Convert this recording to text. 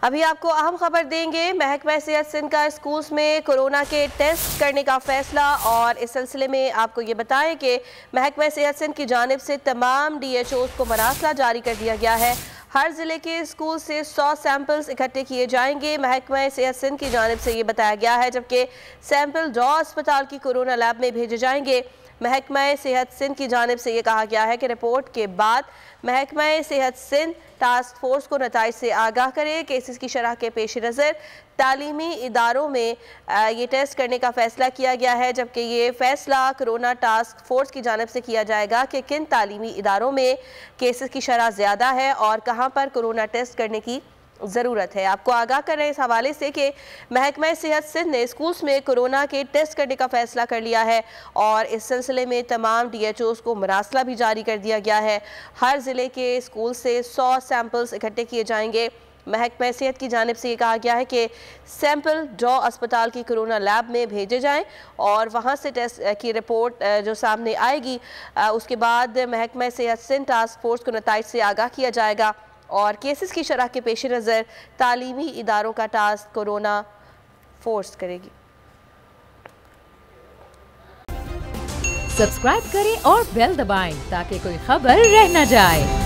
अभी आपको अहम खबर देंगे। महकमा सेहत सिंध का स्कूल्स में कोरोना के टेस्ट करने का फैसला, और इस सिलसिले में आपको ये बताएं कि महकमा सेहत सिंध की जानिब से तमाम DHOs को मरासला जारी कर दिया गया है। हर ज़िले के स्कूल से 100 सैंपल्स इकट्ठे किए जाएंगे। महकमा सेहत सिंध की जानिब से ये बताया गया है, जबकि सैंपल डॉ अस्पताल की कोरोना लैब में भेजे जाएंगे। महकमा सेहत सिंध की जानिब से ये कहा गया है कि रिपोर्ट के बाद महकमा सेहत सिंध टास्क फोर्स को नताइज से आगाह करे। केसेस की शरह के पेश नज़र तालीमी इदारों में ये टेस्ट करने का फैसला किया गया है, जबकि ये फैसला कोरोना टास्क फोर्स की जानिब से किया जाएगा कि किन तालीमी इदारों में केसेस की शरह ज़्यादा है और कहाँ पर कोरोना टेस्ट करने की ज़रूरत है। आपको आगाह कर रहे हैं इस हवाले से कि महकमा सेहत सिंध ने स्कूल्स में कोरोना के टेस्ट करने का फैसला कर लिया है, और इस सिलसिले में तमाम DHOs को मरासला भी जारी कर दिया गया है। हर ज़िले के स्कूल से 100 सैंपल्स इकट्ठे किए जाएंगे। महकमा सेहत की जानिब से ये कहा गया है कि सैंपल डॉ अस्पताल की कोरोना लैब में भेजे जाएं और वहाँ से टेस्ट की रिपोर्ट जो सामने आएगी उसके बाद महकमा सेहत सिंध टास्क फोर्स को नताइज से आगाह किया जाएगा, और केसेस की शरह के पेश नज़र तालीमी इदारों का टास्क कोरोना फोर्स करेगी। सब्सक्राइब करें और बेल दबाएं ताकि कोई खबर रह न जाए।